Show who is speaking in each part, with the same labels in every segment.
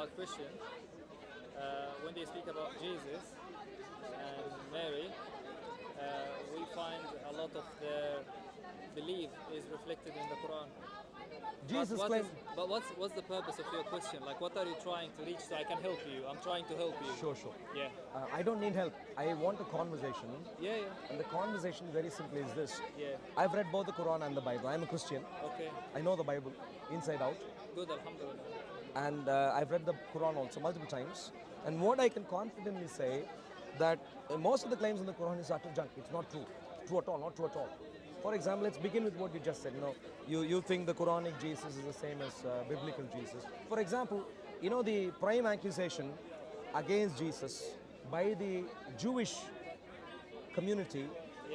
Speaker 1: Christian, when they speak about Jesus and Mary, we find a lot of their belief is reflected in the Quran.
Speaker 2: Jesus claimed.
Speaker 1: But what's the purpose of your question? Like, what are you trying to reach so I can help you? I'm trying to help you.
Speaker 2: Sure.
Speaker 1: Yeah.
Speaker 2: I don't need help. I want a conversation.
Speaker 1: Yeah.
Speaker 2: And the conversation very simply is this.
Speaker 1: Yeah.
Speaker 2: I've read both the Quran and the Bible. I'm a Christian.
Speaker 1: Okay.
Speaker 2: I know the Bible inside out.
Speaker 1: Good, alhamdulillah.
Speaker 2: And I've read the Quran also multiple times. And what I can confidently say that most of the claims in the Quran is utter junk. It's not true. True at all, not true at all. For example, let's begin with what you just said. You think the Quranic Jesus is the same as biblical Jesus. For example, the prime accusation against Jesus by the Jewish community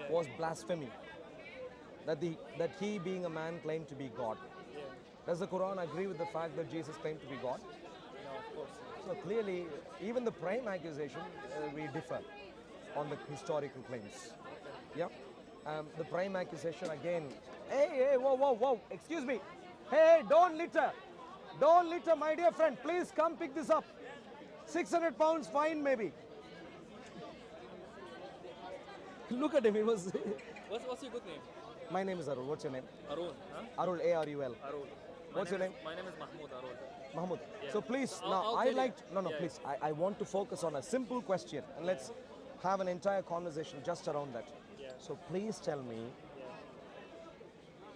Speaker 2: was blasphemy. That he being a man claimed to be God.
Speaker 1: Yeah.
Speaker 2: Does the Quran agree with the fact that Jesus claimed to be God?
Speaker 1: No, of course.
Speaker 2: So clearly, even the prime accusation, we differ on the historical claims. Yeah. The prime accusation again. Hey, whoa, excuse me. Hey, don't litter. Don't litter, my dear friend. Please come pick this up. 600 pounds fine, maybe. Look at him. He was.
Speaker 1: What's your good name?
Speaker 2: My name is Arul. What's your name?
Speaker 1: Arun. Huh?
Speaker 2: Arul, A-R-U-L.
Speaker 1: Arun.
Speaker 2: What's your name?
Speaker 1: My name is Mahmoud Arun.
Speaker 2: Mahmoud.
Speaker 1: Yeah.
Speaker 2: So please,
Speaker 1: I'll tell you.
Speaker 2: please. I want to focus on a simple question and let's have an entire conversation just around that.
Speaker 1: Yeah.
Speaker 2: So please tell me,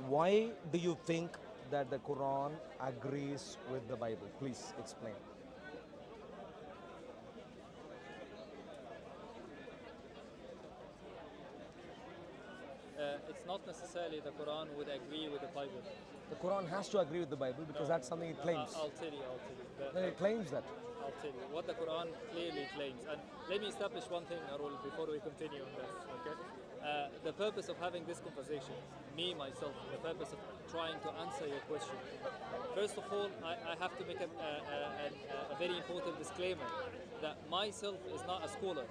Speaker 2: why do you think that the Quran agrees with the Bible? Please explain.
Speaker 1: It's not necessarily the Quran would agree with the Bible.
Speaker 2: The Quran has to agree with the Bible because that's something it claims.
Speaker 1: I'll tell you.
Speaker 2: Then it claims that.
Speaker 1: I'll tell you what the Quran clearly claims. And let me establish one thing, Arul, before we continue on this. Okay. The purpose of having this conversation, myself, the purpose of trying to answer your question. First of all, I have to make a very important disclaimer that myself is not a scholar.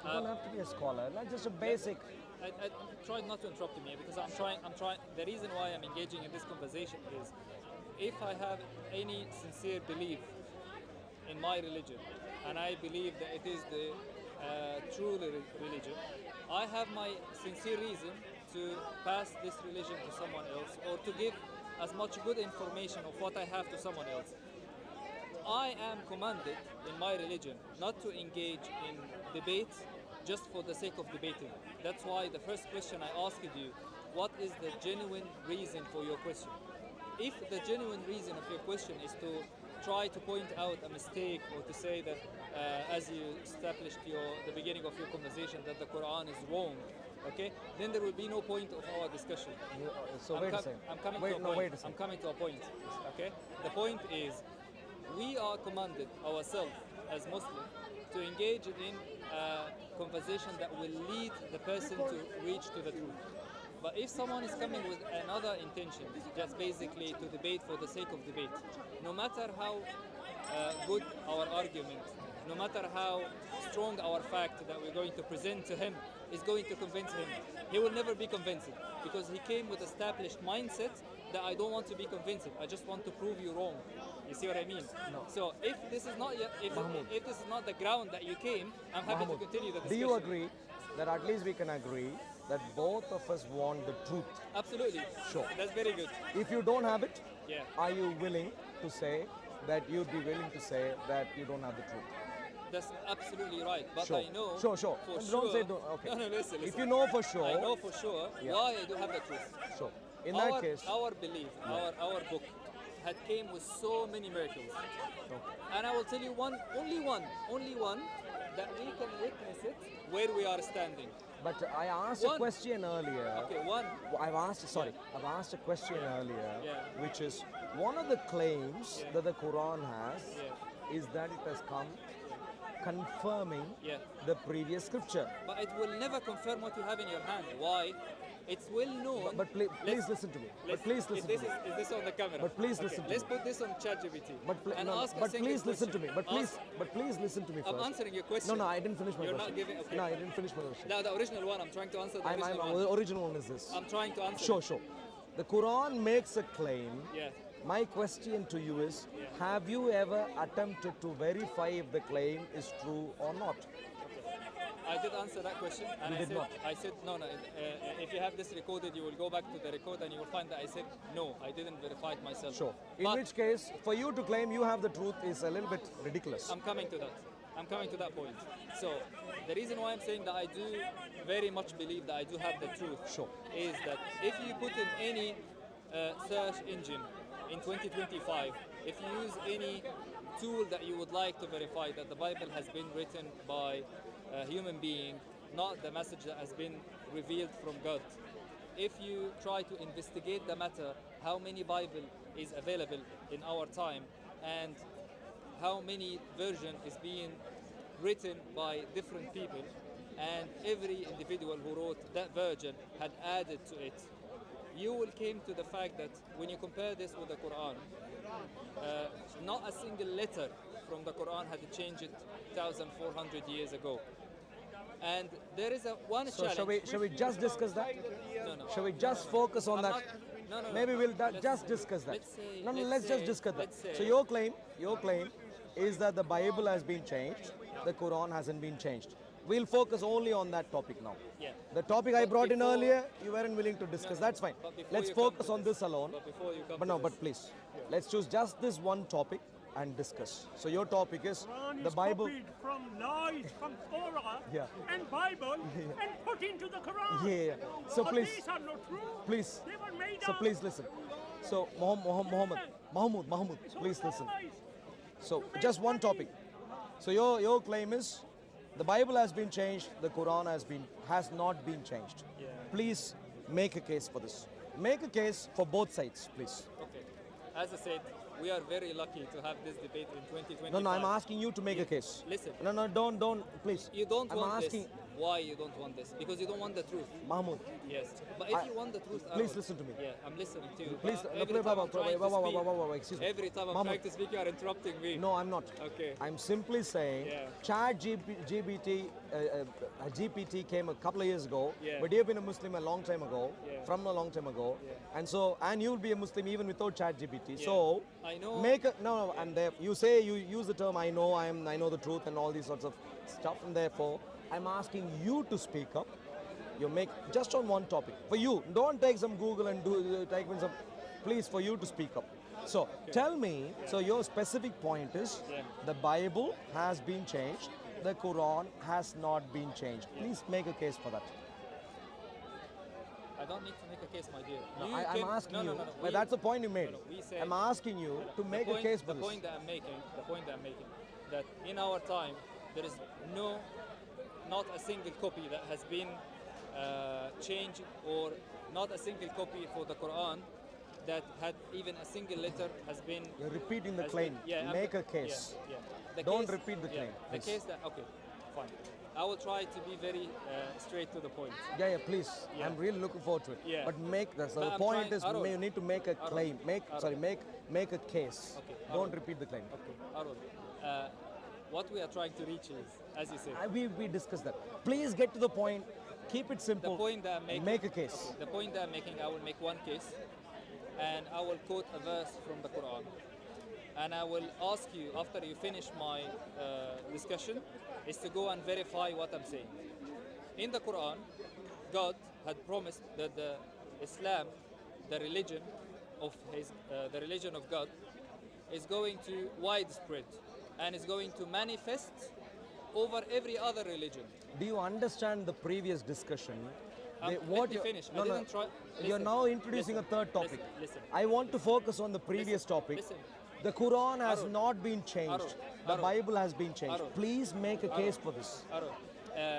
Speaker 2: You don't have to be a scholar, not just a basic.
Speaker 1: I try not to interrupt me because I'm trying. The reason why I'm engaging in this conversation is, if I have any sincere belief in my religion, and I believe that it is the true religion, I have my sincere reason to pass this religion to someone else, or to give as much good information of what I have to someone else. I am commanded in my religion not to engage in debate just for the sake of debating. That's why the first question I asked you, what is the genuine reason for your question? If the genuine reason of your question is to try to point out a mistake, or to say that, as you established the beginning of your conversation, that the Quran is wrong, okay, then there will be no point of our discussion.
Speaker 2: Wait a second.
Speaker 1: I'm coming to a point. Okay, the point is, we are commanded ourselves as Muslims to engage in a conversation that will lead the person to reach to the truth. But if someone is coming with another intention, just basically to debate for the sake of debate, no matter how good our argument, no matter how strong our fact that we're going to present to him is going to convince him, he will never be convinced, because he came with established mindset that I don't want to be convinced, I just want to prove you wrong. You see what I mean?
Speaker 2: No.
Speaker 1: So if this is not if this is not the ground that you came, I'm happy to continue the discussion.
Speaker 2: Do you agree that at least we can agree that both of us want the truth?
Speaker 1: Absolutely.
Speaker 2: Sure.
Speaker 1: That's very good.
Speaker 2: If you don't have it,
Speaker 1: Yeah.
Speaker 2: are you willing to say that you'd be willing to say that you don't have the truth?
Speaker 1: That's absolutely right. But
Speaker 2: Sure.
Speaker 1: I know
Speaker 2: Sure.
Speaker 1: for
Speaker 2: Don't
Speaker 1: sure.
Speaker 2: say don't. Okay.
Speaker 1: No, listen.
Speaker 2: If you know for sure.
Speaker 1: I know for sure why I do have the truth.
Speaker 2: Sure. In that case.
Speaker 1: Our belief, our book had came with so many miracles. And I will tell you only one that we can witness it where we are standing.
Speaker 2: But I asked a question earlier.
Speaker 1: Okay, one.
Speaker 2: I've asked a question earlier,
Speaker 1: Yeah.
Speaker 2: which is, one of the claims that the Quran has is that it has come confirming the previous scripture.
Speaker 1: But it will never confirm what you have in your hand. Why? It's well known.
Speaker 2: But please listen to me. But please listen to me.
Speaker 1: Is this on the camera?
Speaker 2: But please listen to me.
Speaker 1: Let's put this on ChatGPT.
Speaker 2: But please listen to me. But please listen to me first.
Speaker 1: I'm answering your question.
Speaker 2: No, I didn't finish my
Speaker 1: You're
Speaker 2: question.
Speaker 1: not giving. Okay.
Speaker 2: No, I didn't finish my question.
Speaker 1: Now the original one. I'm trying to answer the original one.
Speaker 2: The original one is this.
Speaker 1: I'm trying to answer.
Speaker 2: Sure. The Quran makes a claim My question to you is, have you ever attempted to verify if the claim is true or not?
Speaker 1: I did answer that question, and
Speaker 2: You
Speaker 1: I
Speaker 2: did
Speaker 1: said,
Speaker 2: not.
Speaker 1: no. If you have this recorded, you will go back to the record and you will find that I said no. I didn't verify it myself.
Speaker 2: Sure. In
Speaker 1: But
Speaker 2: which case, for you to claim you have the truth is a little bit ridiculous.
Speaker 1: I'm coming to that. I'm coming to that point. So the reason why I'm saying that I do very much believe that I do have the truth
Speaker 2: Sure.
Speaker 1: is that if you put in any search engine in 2025, if you use any tool that you would like to verify that the Bible has been written by a human being, not the message that has been revealed from God. If you try to investigate the matter, how many Bible is available in our time and how many version is being written by different people, and every individual who wrote that version had added to it, you will came to the fact that when you compare this with the Quran, not a single letter from the Quran had changed it 1,400 years ago. And there is one
Speaker 2: So
Speaker 1: challenge.
Speaker 2: shall we just discuss that?
Speaker 1: No.
Speaker 2: Shall we just focus on
Speaker 1: I'm
Speaker 2: that?
Speaker 1: not- no.
Speaker 2: Maybe we'll
Speaker 1: Let's-
Speaker 2: just discuss that.
Speaker 1: let's say-
Speaker 2: No,
Speaker 1: let's
Speaker 2: let's just
Speaker 1: say-
Speaker 2: discuss that.
Speaker 1: let's say-
Speaker 2: So your claim is that the Bible has been changed, the Quran hasn't been changed. We'll focus only on that topic now.
Speaker 1: Yeah.
Speaker 2: The topic I
Speaker 1: But
Speaker 2: brought in
Speaker 1: before-
Speaker 2: earlier, you weren't willing to discuss. That's fine.
Speaker 1: But before
Speaker 2: Let's
Speaker 1: you come
Speaker 2: focus
Speaker 1: to
Speaker 2: on this alone.
Speaker 1: But before you come
Speaker 2: But
Speaker 1: to
Speaker 2: no,
Speaker 1: this,
Speaker 2: but please, let's choose just this one topic and discuss. So your topic is
Speaker 3: Quran
Speaker 2: the
Speaker 3: is
Speaker 2: Bible.
Speaker 3: copied from lies from Torah
Speaker 2: Yeah.
Speaker 3: and Bible and put into the Quran.
Speaker 2: Yeah. So
Speaker 3: But
Speaker 2: please,
Speaker 3: these are not true.
Speaker 2: please.
Speaker 3: They were made
Speaker 2: So
Speaker 3: up.
Speaker 2: please listen. So Mahmoud,
Speaker 3: It's
Speaker 2: please
Speaker 3: all
Speaker 2: listen.
Speaker 3: lies.
Speaker 2: So just one topic. So your claim is the Bible has been changed, the Quran has not been changed.
Speaker 1: Yeah.
Speaker 2: Please make a case for this. Make a case for both sides, please.
Speaker 1: Okay. As I said, we are very lucky to have this debate in 2025.
Speaker 2: No, I'm asking you to make a case.
Speaker 1: Listen.
Speaker 2: No, don't, please.
Speaker 1: You don't
Speaker 2: I'm
Speaker 1: want
Speaker 2: asking,
Speaker 1: this. Why you don't want this? Because you don't want the truth.
Speaker 2: Mahmoud,
Speaker 1: Yes. But if you want the truth,
Speaker 2: please
Speaker 1: Arun,
Speaker 2: listen to me.
Speaker 1: Yeah, I'm listening to you.
Speaker 2: Please,
Speaker 1: But
Speaker 2: no,
Speaker 1: every time I'm trying to speak-
Speaker 2: excuse me.
Speaker 1: Every time I'm
Speaker 2: Mahmoud.
Speaker 1: trying to speak, you are interrupting me.
Speaker 2: No, I'm not.
Speaker 1: Okay.
Speaker 2: I'm simply saying,
Speaker 1: Yeah.
Speaker 2: GPT came a couple of years ago,
Speaker 1: Yeah.
Speaker 2: but you've been a Muslim a long time ago,
Speaker 1: Yeah.
Speaker 2: from a long time ago,
Speaker 1: Yeah.
Speaker 2: and you'll be a Muslim even without ChatGPT.
Speaker 1: Yeah.
Speaker 2: So
Speaker 1: I know.
Speaker 2: and there, you say you use the term I know the truth and all these sorts of stuff, and therefore I'm asking you to speak up. You make just on one topic for you. Don't take some Google and take in some. Please, for you to speak up. So tell me. So your specific point is
Speaker 1: Yeah.
Speaker 2: the Bible has been changed. The Quran has not been changed. Please make a case for that.
Speaker 1: I don't need to make a case, my dear.
Speaker 2: No,
Speaker 1: You
Speaker 2: I'm
Speaker 1: can-
Speaker 2: asking you.
Speaker 1: No.
Speaker 2: But that's the point you made.
Speaker 1: No, we say-
Speaker 2: I'm asking you to make a case for
Speaker 1: the
Speaker 2: this.
Speaker 1: point that I'm making, that in our time there is not a single copy that has been changed, or not a single copy for the Quran that had even a single letter has been.
Speaker 2: You're repeating the
Speaker 1: has
Speaker 2: claim.
Speaker 1: been- yeah,
Speaker 2: Make
Speaker 1: I'm-
Speaker 2: a case.
Speaker 1: Yeah. The
Speaker 2: Don't repeat the claim,
Speaker 1: The
Speaker 2: please.
Speaker 1: case that fine. I will try to be very straight to the point.
Speaker 2: Yeah, please.
Speaker 1: Yeah.
Speaker 2: I'm really looking forward to it.
Speaker 1: Yeah.
Speaker 2: But make the
Speaker 1: But I'm
Speaker 2: point
Speaker 1: trying-
Speaker 2: is
Speaker 1: Arun.
Speaker 2: you need to make a claim. Make a case.
Speaker 1: Okay,
Speaker 2: Don't
Speaker 1: Arun.
Speaker 2: repeat the claim.
Speaker 1: Okay, Arun, what we are trying to reach is, as you said,
Speaker 2: We discussed that. Please get to the point. Keep it
Speaker 1: the
Speaker 2: simple.
Speaker 1: point that I'm making.
Speaker 2: Make a case.
Speaker 1: The point that I'm making, I will make one case, and I will quote a verse from the Quran, and I will ask you after you finish my discussion, is to go and verify what I'm saying. In the Quran, God had promised that the Islam, the religion of God, is going to widespread and is going to manifest over every other religion.
Speaker 2: Do you understand the previous discussion?
Speaker 1: Let me finish. I didn't try.
Speaker 2: You're
Speaker 1: Listen,
Speaker 2: now introducing
Speaker 1: listen,
Speaker 2: a third topic.
Speaker 1: Listen.
Speaker 2: I want to focus on the previous
Speaker 1: Listen,
Speaker 2: topic.
Speaker 1: listen.
Speaker 2: The Quran has
Speaker 1: Arun.
Speaker 2: not been changed.
Speaker 1: Arun.
Speaker 2: The
Speaker 1: Arun.
Speaker 2: Bible has been changed.
Speaker 1: Arun.
Speaker 2: Please make a case for this.
Speaker 1: Arun,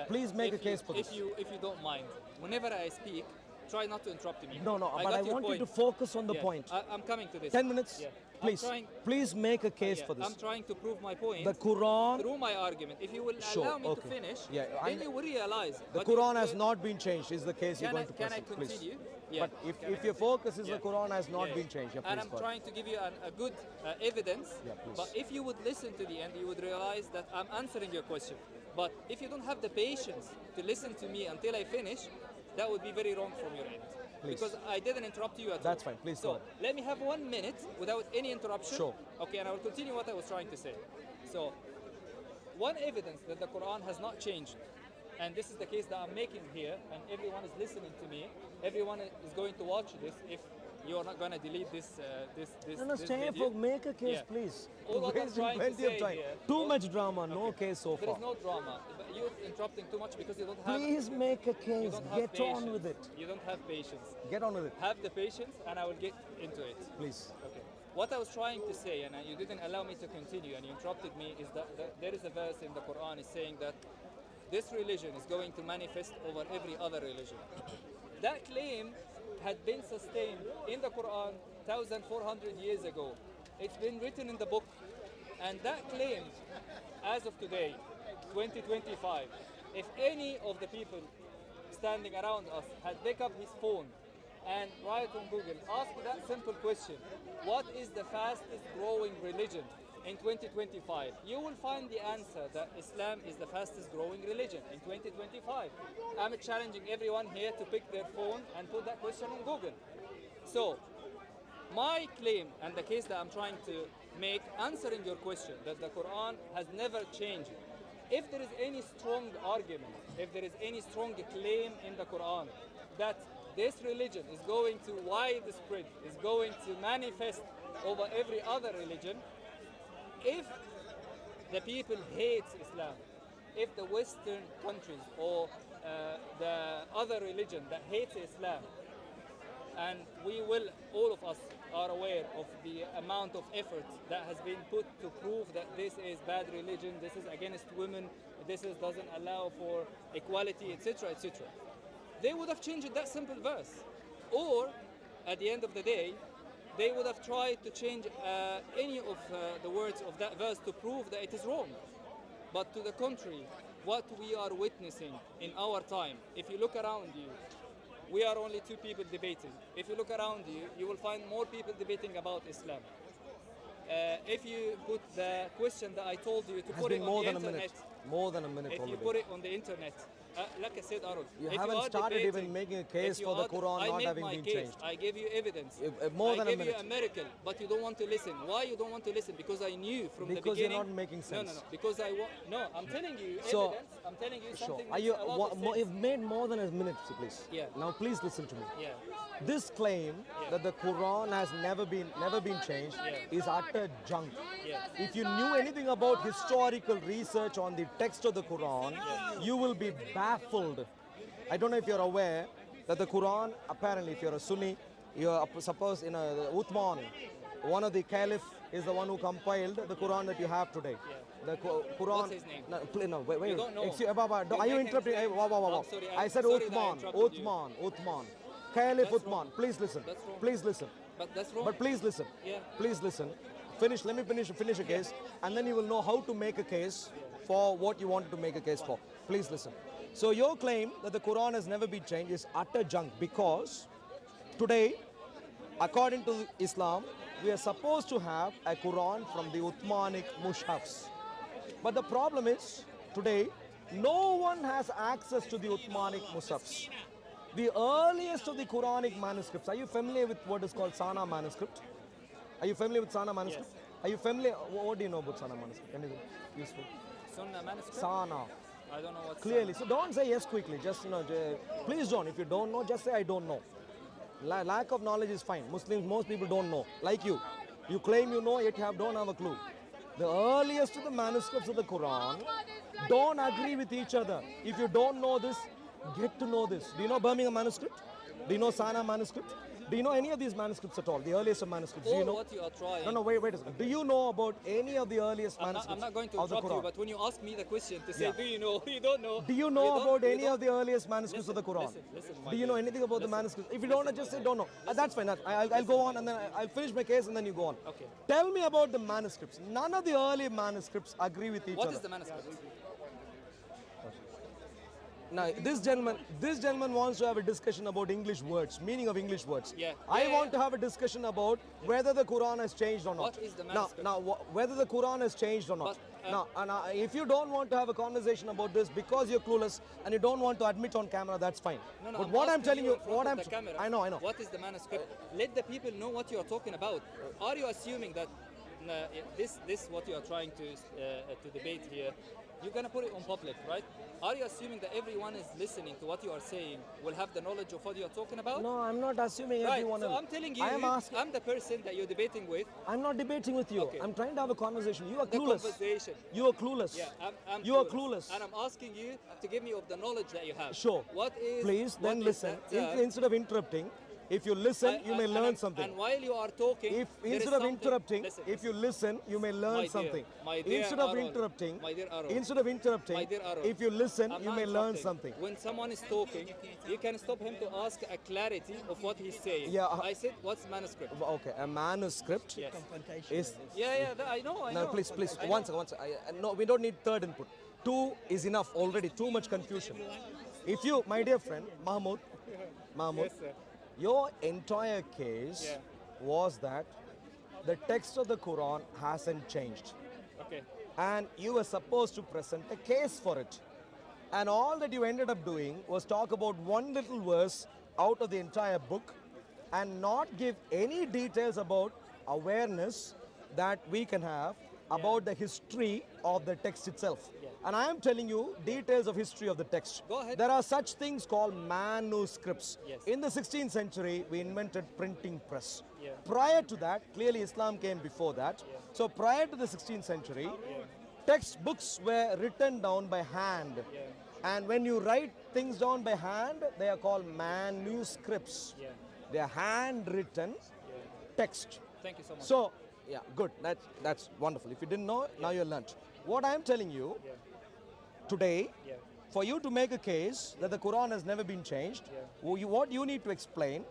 Speaker 2: Please make
Speaker 1: if
Speaker 2: a case
Speaker 1: you,
Speaker 2: for this.
Speaker 1: If you don't mind, whenever I speak, try not to interrupt me.
Speaker 2: No, but
Speaker 1: got
Speaker 2: I
Speaker 1: your
Speaker 2: want you
Speaker 1: point.
Speaker 2: to focus on the
Speaker 1: Yeah,
Speaker 2: point.
Speaker 1: I'm coming to this.
Speaker 2: 10 minutes,
Speaker 1: Yeah.
Speaker 2: please.
Speaker 1: I'm trying,
Speaker 2: Please make a case
Speaker 1: yeah,
Speaker 2: for this.
Speaker 1: I'm trying to prove my point
Speaker 2: The Quran,
Speaker 1: through my argument. If you will
Speaker 2: Sure,
Speaker 1: allow me
Speaker 2: okay.
Speaker 1: to finish,
Speaker 2: Yeah,
Speaker 1: then you will realize.
Speaker 2: the
Speaker 1: but
Speaker 2: Quran
Speaker 1: you-
Speaker 2: has not been changed, is the case you're
Speaker 1: Can I,
Speaker 2: going to
Speaker 1: can I
Speaker 2: proceed, please.
Speaker 1: continue? Yeah.
Speaker 2: But if your focus is the Quran has not been changed, yeah,
Speaker 1: And
Speaker 2: please
Speaker 1: I'm
Speaker 2: go ahead.
Speaker 1: trying to give you a good evidence.
Speaker 2: Yeah, please.
Speaker 1: But if you would listen to the end, you would realize that I'm answering your question. But if you don't have the patience to listen to me until I finish, that would be very wrong from your end.
Speaker 2: please.
Speaker 1: Because I didn't interrupt you at all.
Speaker 2: That's fine, please go
Speaker 1: So
Speaker 2: on.
Speaker 1: let me have 1 minute without any interruption.
Speaker 2: Sure.
Speaker 1: Okay, and I will continue what I was trying to say. So, one evidence that the Quran has not changed, and this is the case that I'm making here, and everyone is listening to me. Everyone is going to watch this if you're not going to delete this
Speaker 2: No,
Speaker 1: this
Speaker 2: stay
Speaker 1: video.
Speaker 2: for make a case,
Speaker 1: Yeah.
Speaker 2: please.
Speaker 1: All what I'm
Speaker 2: Wasting
Speaker 1: trying to
Speaker 2: plenty
Speaker 1: say
Speaker 2: of time.
Speaker 1: here-
Speaker 2: Too much drama, no case so
Speaker 1: There
Speaker 2: far.
Speaker 1: is no drama. But you're interrupting too much because you don't have.
Speaker 2: Please make a
Speaker 1: You
Speaker 2: case.
Speaker 1: don't have
Speaker 2: Get
Speaker 1: patience.
Speaker 2: on with it.
Speaker 1: You don't have patience.
Speaker 2: Get on with it,
Speaker 1: Have the patience, and I will get into it.
Speaker 2: please.
Speaker 1: Okay. What I was trying to say, and you didn't allow me to continue, and you interrupted me, is that there is a verse in the Quran is saying that this religion is going to manifest over every other religion. That claim had been sustained in the Quran 1,400 years ago. It's been written in the book, and that claim, as of today, 2025, if any of the people standing around us had picked up his phone and write on Google, ask that simple question, what is the fastest growing religion in 2025? You will find the answer that Islam is the fastest growing religion in 2025. I'm challenging everyone here to pick their phone and put that question on Google. So, my claim and the case that I'm trying to make, answering your question, that the Quran has never changed. If there is any strong argument, if there is any strong claim in the Quran that this religion is going to widespread, is going to manifest over every other religion, if the people hate Islam, if the Western countries or the other religion that hates Islam, and we will, all of us are aware of the amount of effort that has been put to prove that this is bad religion, this is against women, doesn't allow for equality, etc., etc. They would have changed that simple verse. Or, at the end of the day, they would have tried to change any of the words of that verse to prove that it is wrong. But to the contrary, what we are witnessing in our time, if you look around you, we are only two people debating. If you look around you, you will find more people debating about Islam. If you put the question that I told you to
Speaker 2: Has
Speaker 1: put
Speaker 2: been
Speaker 1: it
Speaker 2: more
Speaker 1: on the
Speaker 2: than a
Speaker 1: internet,
Speaker 2: minute. More than a minute
Speaker 1: if you
Speaker 2: already.
Speaker 1: put it on the internet, like I said, Arul,
Speaker 2: You
Speaker 1: if
Speaker 2: haven't
Speaker 1: are
Speaker 2: started
Speaker 1: debating,
Speaker 2: even making a
Speaker 1: if
Speaker 2: case
Speaker 1: you
Speaker 2: for the
Speaker 1: are-
Speaker 2: Quran
Speaker 1: I
Speaker 2: not
Speaker 1: made
Speaker 2: having
Speaker 1: my
Speaker 2: been
Speaker 1: case.
Speaker 2: changed.
Speaker 1: I gave you evidence.
Speaker 2: More
Speaker 1: I
Speaker 2: than a
Speaker 1: gave you
Speaker 2: minute.
Speaker 1: a miracle, but you don't want to listen. Why you don't want to listen? Because I knew from the
Speaker 2: Because you're
Speaker 1: beginning.
Speaker 2: not making sense.
Speaker 1: No. Because no, I'm telling you
Speaker 2: So-
Speaker 1: evidence. I'm telling you
Speaker 2: Sure.
Speaker 1: something.
Speaker 2: Are you?
Speaker 1: makes a lot of sense.
Speaker 2: You've made more than a minute, please.
Speaker 1: Yeah.
Speaker 2: Now please listen to me.
Speaker 1: Yeah.
Speaker 2: This claim that the Quran has never been changed is utter junk.
Speaker 1: Yeah.
Speaker 2: If you knew anything about historical research on the text of the Quran, you will be baffled. I don't know if you're aware that the Quran, apparently, if you're a Sunni, you're suppose in a Uthman, one of the caliph is the one who compiled the Quran that you have today. The Quran.
Speaker 1: What's his name?
Speaker 2: No, wait.
Speaker 1: You don't know.
Speaker 2: Excuse, Baba,
Speaker 1: You
Speaker 2: are you
Speaker 1: make
Speaker 2: interrupting?
Speaker 1: him
Speaker 2: Wow.
Speaker 1: I'm sorry,
Speaker 2: I said
Speaker 1: sorry that I
Speaker 2: Uthman,
Speaker 1: interrupted you.
Speaker 2: Uthman. Caliph
Speaker 1: That's
Speaker 2: Uthman.
Speaker 1: wrong.
Speaker 2: Please listen.
Speaker 1: That's wrong.
Speaker 2: Please listen.
Speaker 1: But that's wrong.
Speaker 2: But please listen.
Speaker 1: Yeah.
Speaker 2: Please listen. Finish. Let me finish a case, and then you will know how to make a case for what you wanted to make a case for. Please listen. So your claim that the Quran has never been changed is utter junk because today, according to Islam, we are supposed to have a Quran from the Uthmanic Mushafs. But the problem is, today, no one has access to the Uthmanic Mushafs. The earliest of the Quranic manuscripts. Are you familiar with what is called Sana manuscript? Are you familiar with Sana manuscript?
Speaker 1: Yes.
Speaker 2: Are you familiar? What do you know about Sana manuscript? Anything useful?
Speaker 1: Sunnah manuscript?
Speaker 2: Sana.
Speaker 1: I don't know what's
Speaker 2: Clearly. So don't say yes quickly. Just, please don't. If you don't know, just say I don't know. Lack of knowledge is fine. Muslims, most people don't know. Like you. You claim you know, yet you don't have a clue. The earliest of the manuscripts of the Quran don't agree with each other. If you don't know this, get to know this. Do you know Birmingham manuscript? Do you know Sana manuscript? Do you know any of these manuscripts at all? The earliest of manuscripts? Do you know?
Speaker 1: what you are trying.
Speaker 2: No, wait a second. Do you know about any of the earliest manuscripts
Speaker 1: I'm not going to
Speaker 2: of the
Speaker 1: interrupt you,
Speaker 2: Quran?
Speaker 1: but when you ask me the question to say,
Speaker 2: Yeah.
Speaker 1: do you know? You don't know.
Speaker 2: Do you know about any of the earliest manuscripts
Speaker 1: Listen,
Speaker 2: of the Quran?
Speaker 1: listen, my
Speaker 2: Do you know
Speaker 1: dear.
Speaker 2: anything about the manuscripts? If you don't know, just say don't know. That's fine. I'll go on and then I'll finish my case and then you go on.
Speaker 1: Okay.
Speaker 2: Tell me about the manuscripts. None of the early manuscripts agree with each
Speaker 1: What
Speaker 2: other.
Speaker 1: is the manuscript?
Speaker 2: Now, this gentleman wants to have a discussion about English words, meaning of English words.
Speaker 1: Yeah.
Speaker 2: I
Speaker 1: Yeah,
Speaker 2: want
Speaker 1: yeah.
Speaker 2: to have a discussion about whether the Quran has changed or not.
Speaker 1: What is the
Speaker 2: now,
Speaker 1: manuscript?
Speaker 2: now, whether the Quran has changed or not.
Speaker 1: But,
Speaker 2: now, and if you don't want to have a conversation about this because you're clueless and you don't want to admit on camera, that's fine.
Speaker 1: No, no,
Speaker 2: but
Speaker 1: I'm
Speaker 2: what I'm
Speaker 1: asking
Speaker 2: telling you,
Speaker 1: in front
Speaker 2: what
Speaker 1: of
Speaker 2: I'm
Speaker 1: the camera.
Speaker 2: I know.
Speaker 1: What is the manuscript? Let the people know what you are talking about. Are you assuming that this what you are trying to debate here, you're gonna put it on public, right? Are you assuming that everyone is listening to what you are saying will have the knowledge of what you are talking about?
Speaker 2: No, I'm not assuming
Speaker 1: Right.
Speaker 2: everyone.
Speaker 1: So
Speaker 2: else.
Speaker 1: I'm telling you,
Speaker 2: I am asking.
Speaker 1: I'm the person that you're debating with.
Speaker 2: I'm not debating with you.
Speaker 1: Okay.
Speaker 2: I'm trying to have a conversation. You are
Speaker 1: The
Speaker 2: clueless.
Speaker 1: conversation.
Speaker 2: You are clueless.
Speaker 1: Yeah, I'm
Speaker 2: you are clueless.
Speaker 1: and I'm asking you to give me of the knowledge that you have.
Speaker 2: Sure.
Speaker 1: What is?
Speaker 2: Please, then
Speaker 1: what is
Speaker 2: listen.
Speaker 1: that,
Speaker 2: Instead of interrupting, if you listen, you may learn something.
Speaker 1: And while you are talking,
Speaker 2: If
Speaker 1: there is
Speaker 2: instead of
Speaker 1: something-
Speaker 2: interrupting,
Speaker 1: listen,
Speaker 2: if you listen, you may
Speaker 1: My
Speaker 2: learn
Speaker 1: dear,
Speaker 2: something.
Speaker 1: my dear
Speaker 2: Instead of
Speaker 1: Aaron,
Speaker 2: interrupting,
Speaker 1: my dear Aaron,
Speaker 2: instead of interrupting,
Speaker 1: my dear Aaron,
Speaker 2: if you listen,
Speaker 1: I'm
Speaker 2: you
Speaker 1: not
Speaker 2: may learn
Speaker 1: interrupting.
Speaker 2: something.
Speaker 1: When someone is talking, you can stop him to ask a clarity of what he's saying.
Speaker 2: Yeah,
Speaker 1: I said, what's manuscript?
Speaker 2: Okay, a manuscript
Speaker 1: Yes.
Speaker 2: is.
Speaker 1: Yeah, I know. I
Speaker 2: No,
Speaker 1: know.
Speaker 2: please,
Speaker 1: I
Speaker 2: one
Speaker 1: know.
Speaker 2: second, one second. No, we don't need third input. Two is enough already. Too much confusion. If you, my dear friend, Mahmoud,
Speaker 1: Yes, sir.
Speaker 2: your entire case
Speaker 1: Yeah.
Speaker 2: was that the text of the Quran hasn't changed.
Speaker 1: Okay.
Speaker 2: And you were supposed to present a case for it. And all that you ended up doing was talk about one little verse out of the entire book and not give any details about awareness that we can have about the history of the text itself.
Speaker 1: Yeah.
Speaker 2: And I am telling you details of history of the text.
Speaker 1: Go ahead.
Speaker 2: There are such things called manuscripts.
Speaker 1: Yes.
Speaker 2: In the 16th century, we invented printing press.
Speaker 1: Yeah.
Speaker 2: Prior to that, clearly Islam came before that.
Speaker 1: Yeah.
Speaker 2: So prior to the 16th century, textbooks were written down by hand.
Speaker 1: Yeah.
Speaker 2: And when you write things down by hand, they are called manuscripts.
Speaker 1: Yeah.
Speaker 2: They are handwritten
Speaker 1: Yeah.
Speaker 2: text.
Speaker 1: Thank you so much.
Speaker 2: So, yeah, good. That's wonderful. If you didn't know, now you learnt. What I'm telling you
Speaker 1: Yeah.
Speaker 2: today,
Speaker 1: Yeah.
Speaker 2: for you to make a case that the Quran has never been changed, what you need to explain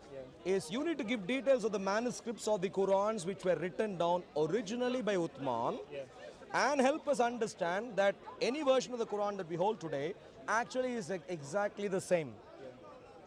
Speaker 2: is you need to give details of the manuscripts of the Qurans which were written down originally by Uthman
Speaker 1: Yeah.
Speaker 2: and help us understand that any version of the Quran that we hold today actually is exactly the same.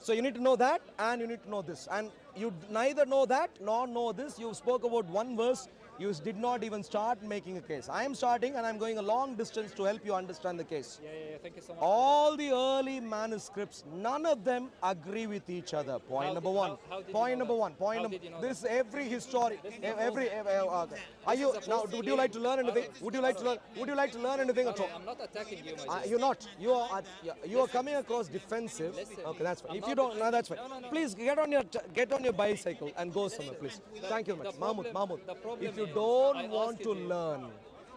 Speaker 2: So you need to know that and you need to know this. And you neither know that nor know this. You spoke about one verse. You did not even start making a case. I am starting and I'm going a long distance to help you understand the case.
Speaker 1: Yeah. Thank you so much.
Speaker 2: All the early manuscripts, none of them agree with each other. Point
Speaker 1: How
Speaker 2: number
Speaker 1: did-
Speaker 2: one.
Speaker 1: how did you
Speaker 2: Point
Speaker 1: know
Speaker 2: number
Speaker 1: that?
Speaker 2: one. Point
Speaker 1: How
Speaker 2: number.
Speaker 1: did you know
Speaker 2: This every historic. Every. Are
Speaker 1: This
Speaker 2: you
Speaker 1: is a
Speaker 2: now?
Speaker 1: false
Speaker 2: Would you like to learn anything?
Speaker 1: Aaron,
Speaker 2: Would you like to learn? Would you like to learn anything at all?
Speaker 1: I'm not attacking you, my dear.
Speaker 2: You're not. You are coming across defensive.
Speaker 1: Listen,
Speaker 2: Okay, that's fine.
Speaker 1: I'm
Speaker 2: If
Speaker 1: not
Speaker 2: you don't, no, that's fine.
Speaker 1: No.
Speaker 2: Please get on your bicycle and go somewhere, please. Thank you very much,
Speaker 1: the problem-
Speaker 2: Mahmoud.
Speaker 1: the problem
Speaker 2: If you
Speaker 1: is,
Speaker 2: don't
Speaker 1: I
Speaker 2: want
Speaker 1: asked
Speaker 2: to
Speaker 1: you-
Speaker 2: learn,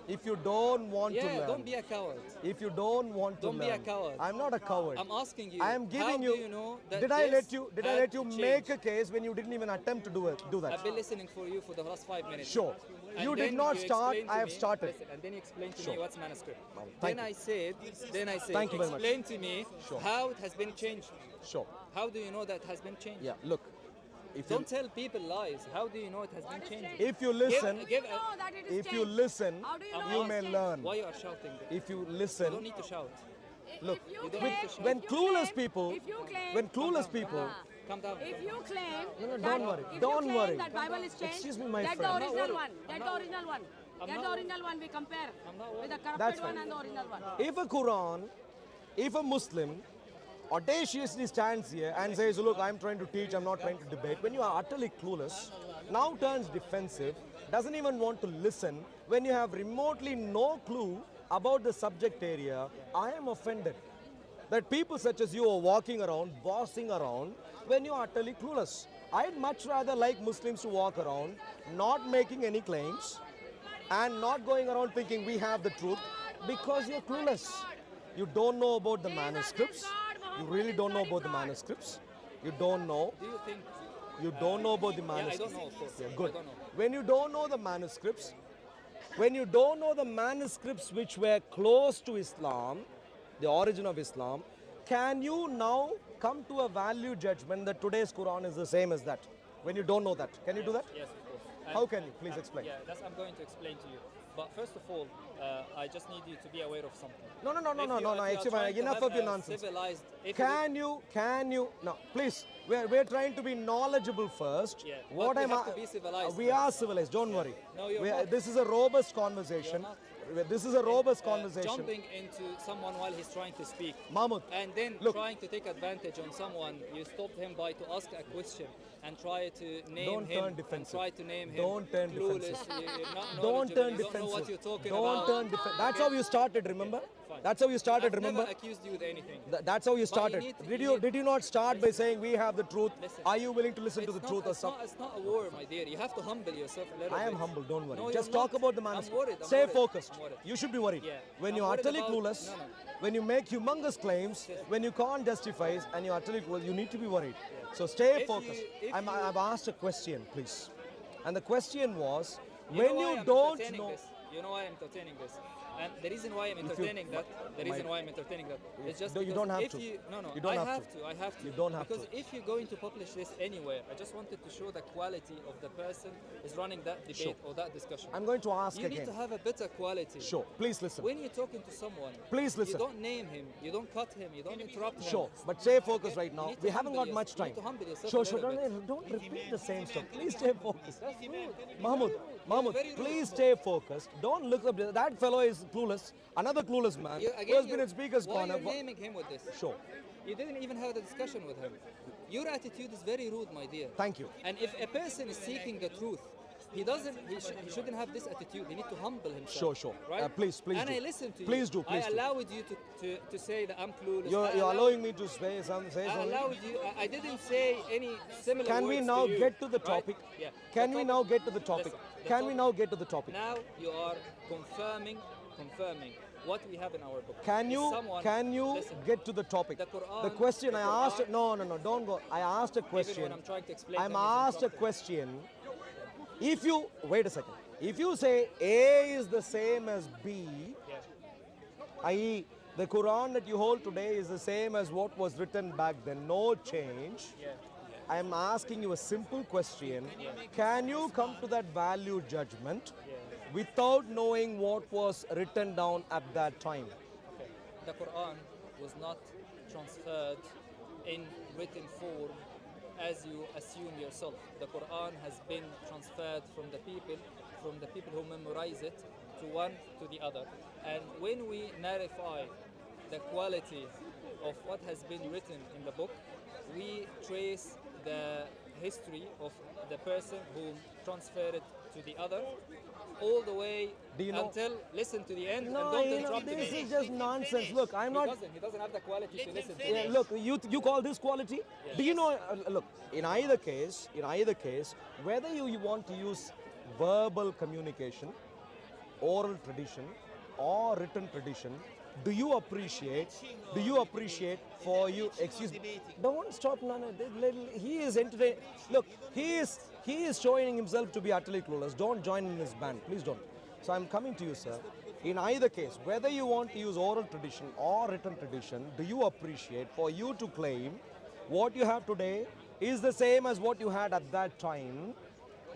Speaker 2: if you don't want to
Speaker 1: Yeah,
Speaker 2: learn,
Speaker 1: don't be a coward.
Speaker 2: if you don't want to
Speaker 1: Don't be
Speaker 2: learn,
Speaker 1: a coward.
Speaker 2: I'm not a coward.
Speaker 1: I'm asking you.
Speaker 2: I am giving
Speaker 1: how
Speaker 2: you.
Speaker 1: do you know that
Speaker 2: did I
Speaker 1: this
Speaker 2: let you? Did I
Speaker 1: had
Speaker 2: let you make
Speaker 1: changed?
Speaker 2: a case when you didn't even attempt to do that?
Speaker 1: I've been listening for you for the last 5 minutes.
Speaker 2: Sure.
Speaker 1: And
Speaker 2: You did
Speaker 1: then
Speaker 2: not
Speaker 1: you
Speaker 2: start,
Speaker 1: explained to
Speaker 2: I have
Speaker 1: me-
Speaker 2: started.
Speaker 1: Listen, and then you explained to
Speaker 2: Sure.
Speaker 1: me what's manuscript.
Speaker 2: Thank
Speaker 1: Then
Speaker 2: you.
Speaker 1: I said,
Speaker 2: Thank you very much.
Speaker 1: explain to me
Speaker 2: Sure.
Speaker 1: how it has been changed.
Speaker 2: Sure.
Speaker 1: How do you know that it has been changed?
Speaker 2: Yeah. Look. If you,
Speaker 1: Don't tell people lies. How do you know it has been changed?
Speaker 2: if you listen,
Speaker 1: Give
Speaker 4: know that it is
Speaker 2: if you
Speaker 4: changed?
Speaker 2: listen,
Speaker 4: How do you know
Speaker 2: you
Speaker 4: it's
Speaker 2: may
Speaker 4: changed?
Speaker 2: learn.
Speaker 1: Why you are shouting?
Speaker 2: If you
Speaker 1: You don't
Speaker 2: listen,
Speaker 1: need to shout.
Speaker 2: look,
Speaker 4: If you
Speaker 1: you don't
Speaker 4: claim,
Speaker 1: need to shout.
Speaker 2: when
Speaker 4: if you
Speaker 2: clueless
Speaker 4: claim-
Speaker 2: people,
Speaker 4: if you claim,
Speaker 2: when clueless people,
Speaker 1: Calm down.
Speaker 4: if you claim,
Speaker 2: No,
Speaker 4: that,
Speaker 2: don't worry,
Speaker 4: if
Speaker 2: don't
Speaker 4: you claim
Speaker 2: worry.
Speaker 4: that Bible is changed,
Speaker 2: Excuse me, my
Speaker 4: get
Speaker 2: friend.
Speaker 4: the original
Speaker 1: I'm not
Speaker 4: one. Get the original one.
Speaker 1: I'm
Speaker 4: Get
Speaker 1: not
Speaker 4: the original one. We compare
Speaker 1: not
Speaker 4: with the
Speaker 2: That's
Speaker 4: corrupted
Speaker 2: fine.
Speaker 4: one and the original one.
Speaker 2: if a Quran, if a Muslim audaciously stands here and says, look, I'm trying to teach, I'm not trying to debate, when you are utterly clueless, now turns defensive, doesn't even want to listen, when you have remotely no clue about the subject area, I am offended that people such as you are walking around, bossing around, when you are utterly clueless. I'd much rather like Muslims to walk around, not making any claims, and not going around thinking we have the truth, because you're clueless. You don't know about the manuscripts. You really don't know about the manuscripts. You don't know.
Speaker 1: Do you think?
Speaker 2: You don't know about the
Speaker 1: Yeah, I
Speaker 2: manuscripts.
Speaker 1: don't know, of course.
Speaker 2: Yeah,
Speaker 1: I
Speaker 2: good.
Speaker 1: don't know.
Speaker 2: When you don't know the manuscripts, when you don't know the manuscripts which were close to Islam, the origin of Islam, can you now come to a value judgment that today's Quran is the same as that? When you don't know that, can you do that?
Speaker 1: Yes, of course.
Speaker 2: How can you? Please explain.
Speaker 1: Yeah, I'm going to explain to you. But first of all, I just need you to be aware of something.
Speaker 2: No,
Speaker 1: If you are
Speaker 2: actually,
Speaker 1: trying to
Speaker 2: enough
Speaker 1: have
Speaker 2: of your
Speaker 1: a
Speaker 2: nonsense.
Speaker 1: Civilized, if
Speaker 2: Can you, no, please, we're trying to be knowledgeable first.
Speaker 1: Yeah,
Speaker 2: What
Speaker 1: but we
Speaker 2: am
Speaker 1: have to be civilized
Speaker 2: We
Speaker 1: first.
Speaker 2: are civilized, don't worry.
Speaker 1: No, you're not.
Speaker 2: This is a robust conversation. This is a robust conversation.
Speaker 1: Jumping into someone while he's trying to speak,
Speaker 2: Mahmoud,
Speaker 1: and then
Speaker 2: look.
Speaker 1: trying to take advantage on someone, you stopped him by to ask a question and try to name
Speaker 2: Don't
Speaker 1: him
Speaker 2: turn defensive.
Speaker 1: and try to name him
Speaker 2: Don't turn
Speaker 1: clueless.
Speaker 2: defensive.
Speaker 1: You're not
Speaker 2: Don't
Speaker 1: knowledgeable,
Speaker 2: turn
Speaker 1: you
Speaker 2: defensive.
Speaker 1: don't know what you're talking
Speaker 2: Don't
Speaker 1: about.
Speaker 2: turn defensive. That's how you started, remember?
Speaker 1: Fine.
Speaker 2: That's how you started,
Speaker 1: I've
Speaker 2: remember?
Speaker 1: never accused you with anything.
Speaker 2: That's how you started.
Speaker 1: need to-
Speaker 2: Did
Speaker 1: you
Speaker 2: you
Speaker 1: need-
Speaker 2: did you not start by saying we have the truth?
Speaker 1: Listen.
Speaker 2: Are you willing to listen to the
Speaker 1: It's
Speaker 2: truth or
Speaker 1: it's
Speaker 2: something?
Speaker 1: It's not a war, my dear. You have to humble yourself a little
Speaker 2: I am
Speaker 1: bit.
Speaker 2: humble, don't worry.
Speaker 1: No, you're
Speaker 2: Just talk
Speaker 1: not.
Speaker 2: about the
Speaker 1: I'm
Speaker 2: manuscript.
Speaker 1: worried, I'm
Speaker 2: Stay
Speaker 1: worried,
Speaker 2: focused.
Speaker 1: I'm worried.
Speaker 2: You should be worried.
Speaker 1: Yeah.
Speaker 2: When
Speaker 1: I'm
Speaker 2: you're
Speaker 1: worried
Speaker 2: utterly
Speaker 1: about-
Speaker 2: clueless,
Speaker 1: no.
Speaker 2: when you make humongous claims,
Speaker 1: Yes.
Speaker 2: when you can't justify and you're utterly clueless, you need to be worried. So stay
Speaker 1: If
Speaker 2: focused.
Speaker 1: if
Speaker 2: I've asked a question, please. And the question was,
Speaker 1: You
Speaker 2: when
Speaker 1: know why
Speaker 2: you
Speaker 1: I'm
Speaker 2: don't
Speaker 1: entertaining
Speaker 2: know...
Speaker 1: this? You know why I'm entertaining this? And the reason why I'm
Speaker 2: If you-
Speaker 1: entertaining that, the reason
Speaker 2: my-
Speaker 1: why I'm entertaining that is just
Speaker 2: No, you
Speaker 1: because
Speaker 2: don't have
Speaker 1: if
Speaker 2: to.
Speaker 1: you no
Speaker 2: You don't
Speaker 1: I
Speaker 2: have
Speaker 1: have to. I have to.
Speaker 2: You don't have
Speaker 1: because
Speaker 2: to.
Speaker 1: if you're going to publish this anywhere, I just wanted to show the quality of the person is running that debate
Speaker 2: Sure.
Speaker 1: or that discussion.
Speaker 2: I'm going to ask
Speaker 1: you
Speaker 2: again.
Speaker 1: need to have a better quality.
Speaker 2: Sure, please listen.
Speaker 1: When you're talking to someone,
Speaker 2: Please listen.
Speaker 1: You don't name him, you don't cut him, you don't interrupt him.
Speaker 2: Sure, but stay focused
Speaker 1: Okay?
Speaker 2: right
Speaker 1: You
Speaker 2: now.
Speaker 1: need to
Speaker 2: We haven't
Speaker 1: humble
Speaker 2: got much
Speaker 1: yourself.
Speaker 2: time.
Speaker 1: You need to humble yourself
Speaker 2: Sure,
Speaker 1: a
Speaker 2: sure.
Speaker 1: little bit.
Speaker 2: Don't repeat the same stuff. Please stay focused.
Speaker 1: That's rude.
Speaker 2: Mahmoud,
Speaker 1: very rude.
Speaker 2: please stay focused. Don't look up. That fellow is clueless. Another clueless man.
Speaker 1: You,
Speaker 2: Who has been in speaker's
Speaker 1: why
Speaker 2: corner.
Speaker 1: you're naming him with this?
Speaker 2: Sure.
Speaker 1: You didn't even have the discussion with him. Your attitude is very rude, my dear.
Speaker 2: Thank you.
Speaker 1: And if a person is seeking the truth, he shouldn't have this attitude. He need to humble himself.
Speaker 2: Sure, sure.
Speaker 1: Right?
Speaker 2: Please
Speaker 1: And
Speaker 2: do.
Speaker 1: I listen to
Speaker 2: Please
Speaker 1: you.
Speaker 2: do, please
Speaker 1: I
Speaker 2: do.
Speaker 1: allowed you to say that I'm clueless.
Speaker 2: You're
Speaker 1: I
Speaker 2: allowing me to say something.
Speaker 1: I allowed you. I didn't say any similar
Speaker 2: Can we
Speaker 1: words
Speaker 2: now
Speaker 1: to you,
Speaker 2: get to the
Speaker 1: right?
Speaker 2: topic?
Speaker 1: Yeah.
Speaker 2: Can
Speaker 1: The
Speaker 2: we
Speaker 1: topic-
Speaker 2: now get to the topic?
Speaker 1: Listen, the
Speaker 2: Can we
Speaker 1: topic-
Speaker 2: now get to the topic?
Speaker 1: Now you are confirming what we have in our book.
Speaker 2: Can
Speaker 1: Is
Speaker 2: you
Speaker 1: someone- listen,
Speaker 2: get to the topic?
Speaker 1: The Quran-
Speaker 2: The question
Speaker 1: the
Speaker 2: I asked.
Speaker 1: Quran-
Speaker 2: No, don't go. I asked a
Speaker 1: even
Speaker 2: question.
Speaker 1: when I'm trying to explain
Speaker 2: I'm
Speaker 1: them, he's
Speaker 2: asked a
Speaker 1: interrupting.
Speaker 2: question. If you wait a second. If you say A is the same as B,
Speaker 1: Yeah.
Speaker 2: i.e., the Quran that you hold today is the same as what was written back then, no change.
Speaker 1: Yeah.
Speaker 2: I am asking you a simple question. Can you come to that value judgment without knowing what was written down at that time?
Speaker 1: Okay. The Quran was not transferred in written form as you assume yourself. The Quran has been transferred from the people who memorize it to one to the other. And when we narrify the quality of what has been written in the book, we trace the history of the person who transferred it to the other all the way
Speaker 2: Do you know-
Speaker 1: until listen to the end and
Speaker 2: No,
Speaker 1: don't
Speaker 2: you know,
Speaker 1: interrupt me.
Speaker 2: this is just nonsense. Look, I'm
Speaker 1: He
Speaker 2: not.
Speaker 1: doesn't have the quality to listen to
Speaker 2: Yeah,
Speaker 1: me.
Speaker 2: look, you call this quality? Do you know? Look, in either case, whether you want to use verbal communication, oral tradition, or written tradition, do you appreciate for you? Excuse me. Don't stop. No. He is entertaining. Look, he is showing himself to be utterly clueless. Don't join in his band, please don't. So I'm coming to you, sir. In either case, whether you want to use oral tradition or written tradition, do you appreciate for you to claim what you have today is the same as what you had at that time?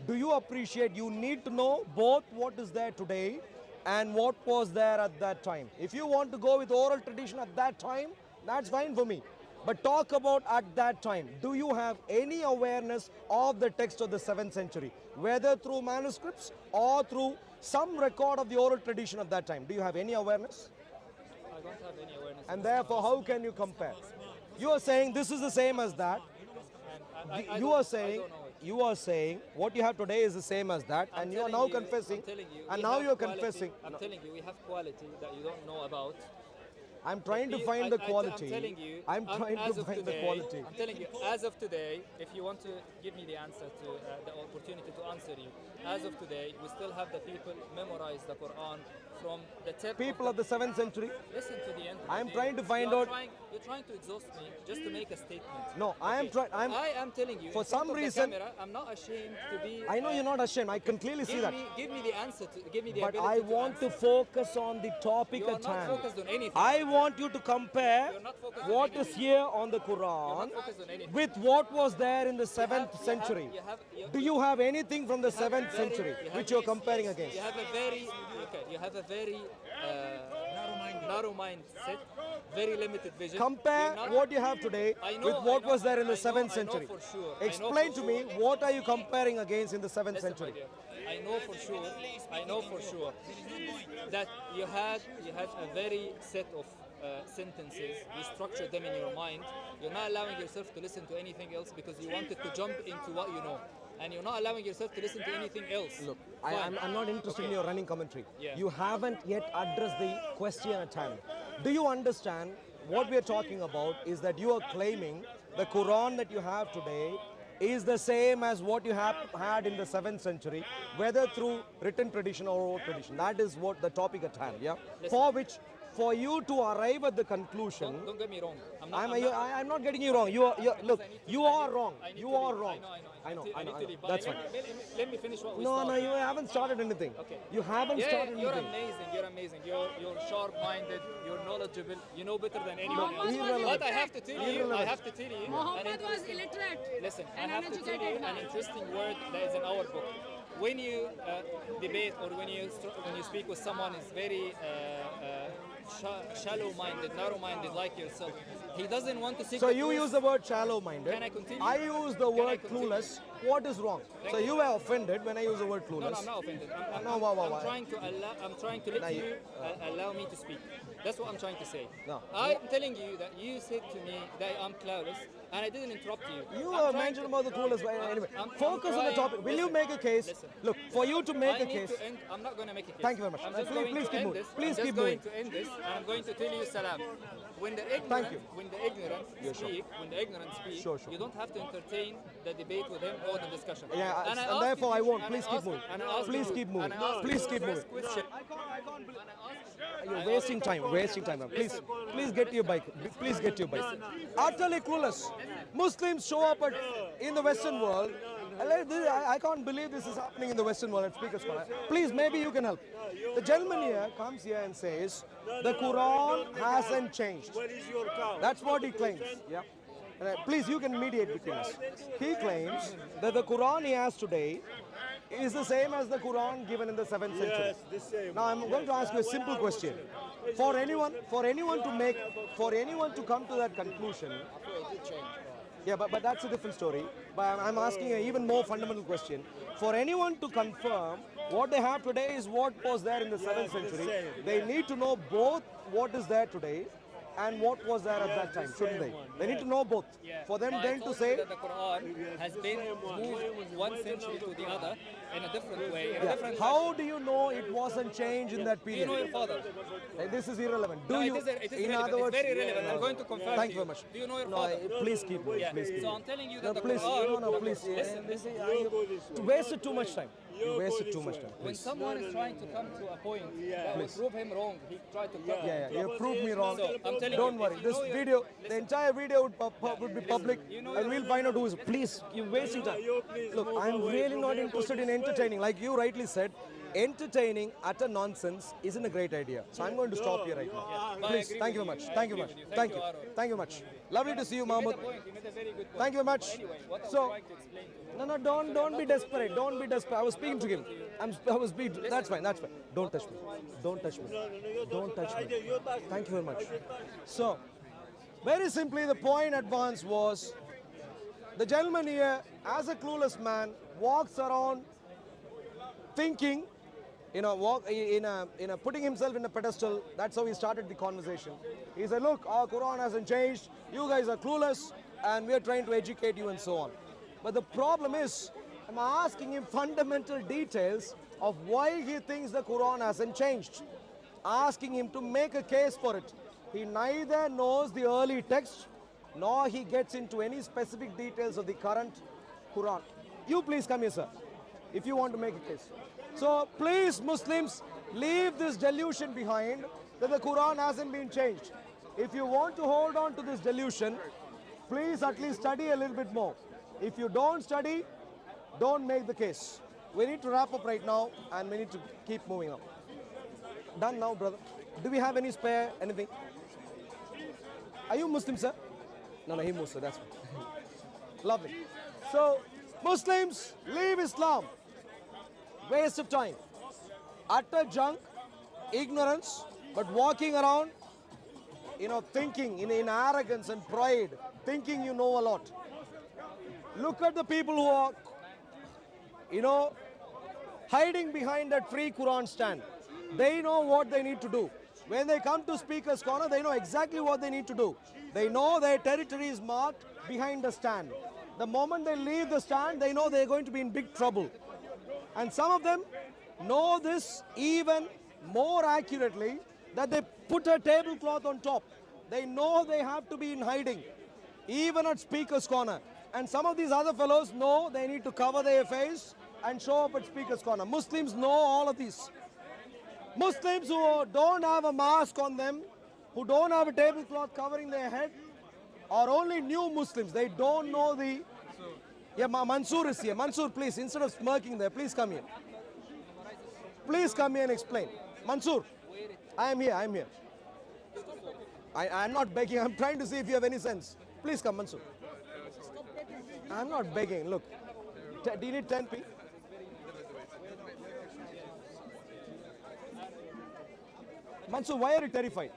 Speaker 2: Do you appreciate you need to know both what is there today and what was there at that time? If you want to go with oral tradition at that time, that's fine for me. But talk about at that time. Do you have any awareness of the text of the 7th century, whether through manuscripts or through some record of the oral tradition of that time? Do you have any awareness?
Speaker 1: I don't have any awareness.
Speaker 2: And therefore, how can you compare? You are saying this is the same as that.
Speaker 1: And I
Speaker 2: You
Speaker 1: don't-
Speaker 2: are
Speaker 1: I
Speaker 2: saying
Speaker 1: don't know it.
Speaker 2: you are saying what you have today is the same as that,
Speaker 1: I'm
Speaker 2: and you are
Speaker 1: telling
Speaker 2: now confessing.
Speaker 1: I'm telling you,
Speaker 2: And
Speaker 1: we
Speaker 2: now
Speaker 1: have
Speaker 2: you are
Speaker 1: quality-
Speaker 2: confessing.
Speaker 1: I'm
Speaker 2: No,
Speaker 1: telling you, we have quality that you don't know about.
Speaker 2: I'm trying to
Speaker 1: You-
Speaker 2: find the
Speaker 1: I'm
Speaker 2: quality.
Speaker 1: telling you.
Speaker 2: I'm trying
Speaker 1: as
Speaker 2: to
Speaker 1: of
Speaker 2: find the
Speaker 1: today-
Speaker 2: quality.
Speaker 1: I'm telling you, as of today, if you want to give me the answer to the opportunity to answer you, as of today, we still have the people memorize the Quran from the tip
Speaker 2: People of the 7th century.
Speaker 1: listen to the end.
Speaker 2: I am
Speaker 1: You-
Speaker 2: trying to find
Speaker 1: you are
Speaker 2: out-
Speaker 1: You're trying to exhaust me just to make a statement.
Speaker 2: No, I am trying.
Speaker 1: I am telling you.
Speaker 2: For
Speaker 1: in front
Speaker 2: some
Speaker 1: of the
Speaker 2: reason-
Speaker 1: camera, I'm not ashamed to be.
Speaker 2: I know you're not ashamed. I can clearly see that.
Speaker 1: Give me the answer. Give me the
Speaker 2: But
Speaker 1: ability
Speaker 2: I want to
Speaker 1: answer.
Speaker 2: focus on the topic
Speaker 1: You are
Speaker 2: at
Speaker 1: not
Speaker 2: hand.
Speaker 1: focused on anything.
Speaker 2: I want you to compare
Speaker 1: You're not focused on
Speaker 2: what is
Speaker 1: anything.
Speaker 2: here on the
Speaker 1: You're
Speaker 2: Quran
Speaker 1: not focused on anything.
Speaker 2: with what was there in the 7th
Speaker 1: you have-
Speaker 2: century.
Speaker 1: you-
Speaker 2: Do you have anything from the
Speaker 1: You have
Speaker 2: 7th
Speaker 1: very-
Speaker 2: century
Speaker 1: you have-
Speaker 2: which you're comparing against?
Speaker 1: You have a very narrow mindset, very limited vision.
Speaker 2: Compare
Speaker 1: You're not-
Speaker 2: what you have today
Speaker 1: I know-
Speaker 2: with what
Speaker 1: I know-
Speaker 2: was there in the
Speaker 1: I know-
Speaker 2: 7th
Speaker 1: I know
Speaker 2: century.
Speaker 1: for sure. I know
Speaker 2: Explain
Speaker 1: for
Speaker 2: to me,
Speaker 1: sure.
Speaker 2: what are you comparing against in the 7th
Speaker 1: Listen, my
Speaker 2: century?
Speaker 1: dear, I know for sure that you had a very set of sentences. You structured them in your mind. You're not allowing yourself to listen to anything else because you wanted to jump into what you know, and you're not allowing yourself to listen to anything else.
Speaker 2: Look,
Speaker 1: Fine.
Speaker 2: I'm not interested in
Speaker 1: Okay.
Speaker 2: your running commentary.
Speaker 1: Yeah.
Speaker 2: You haven't yet addressed the question at hand. Do you understand what we are talking about is that you are claiming the Quran that you have today is the same as what you had in the 7th century, whether through written tradition or oral tradition. That is what the topic at hand, yeah? For which, for you to arrive at the conclusion,
Speaker 1: Don't get me wrong.
Speaker 2: I'm not getting you wrong. Look, you are wrong. You are wrong. I know. That's fine.
Speaker 1: Let me finish what we
Speaker 2: No,
Speaker 1: started.
Speaker 2: you haven't started anything.
Speaker 1: Okay.
Speaker 2: You haven't
Speaker 1: Yeah,
Speaker 2: started
Speaker 1: you're
Speaker 2: anything.
Speaker 1: amazing. You're amazing. You're sharp-minded. You're knowledgeable. You know better than anyone
Speaker 4: Muhammad
Speaker 1: else.
Speaker 4: was
Speaker 2: Irrelevant.
Speaker 1: But I have to tell you. an
Speaker 4: Muhammad was
Speaker 1: interesting-
Speaker 4: illiterate.
Speaker 1: Listen, I
Speaker 4: and
Speaker 1: have to tell you
Speaker 4: uneducated
Speaker 1: an
Speaker 4: man.
Speaker 1: interesting word that is in our book. When you debate or when you speak with someone who's very shallow-minded, narrow-minded like yourself, he doesn't want to seek
Speaker 2: So
Speaker 1: the
Speaker 2: you
Speaker 1: truth.
Speaker 2: use the word shallow-minded.
Speaker 1: Can I continue?
Speaker 2: I use the
Speaker 1: Can I
Speaker 2: word
Speaker 1: continue?
Speaker 2: clueless. What is wrong? So you were offended when I use the word
Speaker 1: No,
Speaker 2: clueless.
Speaker 1: I'm not offended.
Speaker 2: Why?
Speaker 1: I'm trying to let
Speaker 2: Now
Speaker 1: you allow me to speak. That's what I'm trying to say.
Speaker 2: No.
Speaker 1: I'm telling you that you said to me that I'm clueless, and I didn't interrupt you.
Speaker 2: You
Speaker 1: I'm trying
Speaker 2: mentioned
Speaker 1: to-
Speaker 2: about the clueless. Anyway,
Speaker 1: I'm
Speaker 2: focus on the
Speaker 1: trying-
Speaker 2: topic. Will you make a case?
Speaker 1: Listen.
Speaker 2: Look, for you to make
Speaker 1: I
Speaker 2: a
Speaker 1: need
Speaker 2: case.
Speaker 1: to end. I'm not going to make a case.
Speaker 2: Thank you very much.
Speaker 1: I'm just
Speaker 2: Please-
Speaker 1: going
Speaker 2: please
Speaker 1: to
Speaker 2: keep
Speaker 1: end
Speaker 2: moving.
Speaker 1: this.
Speaker 2: Please
Speaker 1: I'm
Speaker 2: keep
Speaker 1: just going
Speaker 2: moving.
Speaker 1: to end this, and I'm going to tell you salam. When the ignorant,
Speaker 2: you.
Speaker 1: when the ignorant speak,
Speaker 2: Sure.
Speaker 1: you don't have to entertain the debate with them or the discussion.
Speaker 2: Yeah,
Speaker 1: and
Speaker 2: and therefore I won't. Please keep moving.
Speaker 1: moving.
Speaker 2: Please keep moving. Please keep moving. You're wasting time. Man. Please get to your bike. Please get to your bike. Utterly clueless. Muslims show up in the Western world. I can't believe this is happening in the Western world at Speaker's Corner. Please, maybe you can help. The gentleman here comes here and says the Quran hasn't changed.
Speaker 5: Where is your cow?
Speaker 2: That's what he claims. Yeah. Please, you can mediate between us. He claims that the Quran he has today is the same as the Quran given in the 7th century.
Speaker 5: Yes, the same.
Speaker 2: Now I'm going to ask you a simple question. For anyone to come to that conclusion. Yeah, but that's a different story. But I'm asking an even more fundamental question. For anyone to confirm what they have today is what was there in the 7th century, they need to know both what is there today and what was there at that time, shouldn't they? They need to know both. For them
Speaker 1: But I
Speaker 2: then to
Speaker 1: told you
Speaker 2: say,
Speaker 1: that the Quran has been moved one century to the other in a different way. In a
Speaker 2: yeah,
Speaker 1: different
Speaker 2: how do you know it wasn't changed in that
Speaker 1: Do you know
Speaker 2: period?
Speaker 1: your father?
Speaker 2: This is irrelevant. Do
Speaker 1: No,
Speaker 2: you?
Speaker 1: it is
Speaker 2: in
Speaker 1: relevant.
Speaker 2: other words,
Speaker 1: It's very relevant. I'm going to confirm
Speaker 2: Thank
Speaker 1: to
Speaker 2: you very much.
Speaker 1: Do you know your
Speaker 2: No,
Speaker 1: father?
Speaker 2: please keep moving.
Speaker 1: Yeah.
Speaker 2: Please keep
Speaker 1: So
Speaker 2: moving.
Speaker 1: I'm telling you
Speaker 2: No,
Speaker 1: that the
Speaker 2: please,
Speaker 1: Quran.
Speaker 2: please.
Speaker 1: Listen.
Speaker 2: You wasted too much time. You wasted too much time.
Speaker 1: When
Speaker 2: Please.
Speaker 1: someone is trying to come to a point that will prove him wrong, he tried to come.
Speaker 2: Yeah, you proved me wrong.
Speaker 1: So, I'm telling
Speaker 2: Don't
Speaker 1: you,
Speaker 2: worry.
Speaker 1: if you
Speaker 2: This
Speaker 1: know your-
Speaker 2: video, the entire video would be public,
Speaker 1: you know
Speaker 2: and we'll find out who is. Please, you're wasting time. Look, I'm really not interested in entertaining. Like you rightly said, entertaining utter nonsense isn't a great idea. So I'm going to stop here right now.
Speaker 1: I
Speaker 2: Please,
Speaker 1: agree
Speaker 2: thank you very
Speaker 1: with
Speaker 2: much.
Speaker 1: you. I
Speaker 2: Thank you
Speaker 1: agree
Speaker 2: much.
Speaker 1: with you.
Speaker 2: Thank
Speaker 1: Thank
Speaker 2: you.
Speaker 1: you, Aro.
Speaker 2: Thank you much. Lovely to see you,
Speaker 1: You made
Speaker 2: Mahmoud.
Speaker 1: a point. You made a very good point.
Speaker 2: Thank you very much.
Speaker 1: Anyway, what I was
Speaker 2: So,
Speaker 1: trying to explain to you.
Speaker 2: no, don't be desperate. Don't be desperate. I was speaking to him. I was speaking. That's fine. Don't touch me. Don't touch me. Don't touch me. Thank you very much. So, very simply, the point advanced was the gentleman here, as a clueless man, walks around thinking, putting himself in a pedestal. That's how he started the conversation. He said, look, our Quran hasn't changed. You guys are clueless, and we're trying to educate you and so on. But the problem is, I'm asking him fundamental details of why he thinks the Quran hasn't changed. Asking him to make a case for it. He neither knows the early text, nor he gets into any specific details of the current Quran. You please come here, sir, if you want to make a case. So please, Muslims, leave this delusion behind that the Quran hasn't been changed. If you want to hold on to this delusion, please at least study a little bit more. If you don't study, don't make the case. We need to wrap up right now and we need to keep moving on. Done now, brother. Do we have any spare anything? Are you Muslim, sir? No, he Muslim, that's fine. Lovely. So, Muslims, leave Islam. Waste of time. Utter junk, ignorance, but walking around, thinking in arrogance and pride, thinking you know a lot. Look at the people who are, hiding behind that free Quran stand. They know what they need to do. When they come to Speaker's Corner, they know exactly what they need to do. They know their territory is marked behind the stand. The moment they leave the stand, they know they're going to be in big trouble. And some of them know this even more accurately, that they put a tablecloth on top. They know they have to be in hiding, even at Speaker's Corner. And some of these other fellows know they need to cover their face and show up at Speaker's Corner. Muslims know all of these. Muslims who don't have a mask on them, who don't have a tablecloth covering their head, are only new Muslims. They don't know the... Yeah, Mansoor is here. Mansoor, please, instead of smirking there, please come here. Please come here and explain. Mansoor, I am here. I'm not begging. I'm trying to see if you have any sense. Please come, Mansoor. I'm not begging. Look, do you need 10p? Mansoor, why are you terrified?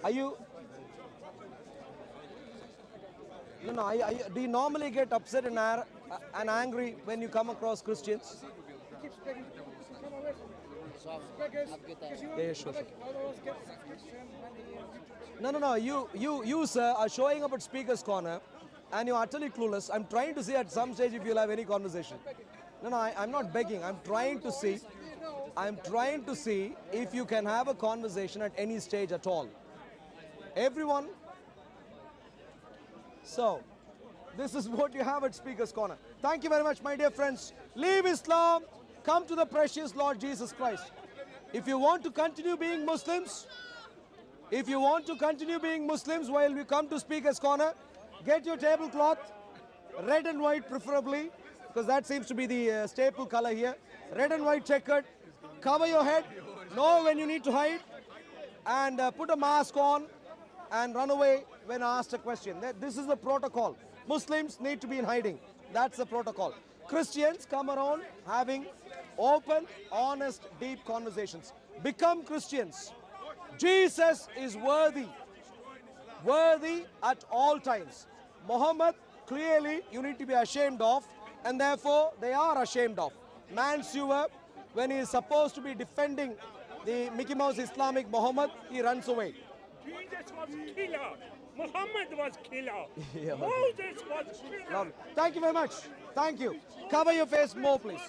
Speaker 2: Are you... No. Do you normally get upset and angry when you come across Christians? Yeah, sure. No. You, sir, are showing up at Speaker's Corner and you're utterly clueless. I'm trying to see at some stage if you'll have any conversation. No, I'm not begging. I'm trying to see if you can have a conversation at any stage at all. Everyone. So, this is what you have at Speaker's Corner. Thank you very much, my dear friends. Leave Islam, come to the precious Lord Jesus Christ. If you want to continue being Muslims, while we come to Speaker's Corner, get your tablecloth, red and white preferably, because that seems to be the staple color here. Red and white checkered. Cover your head, know when you need to hide, and put a mask on and run away when asked a question. This is the protocol. Muslims need to be in hiding. That's the protocol. Christians come around having open, honest, deep conversations. Become Christians. Jesus is worthy at all times. Muhammad, clearly, you need to be ashamed of, and therefore they are ashamed of. Mansoor, when he is supposed to be defending the Mickey Mouse Islamic Muhammad, he runs away.
Speaker 3: Jesus was killer. Muhammad was killer. Moses was killer.
Speaker 2: Thank you very much. Thank you. Cover your face more, please.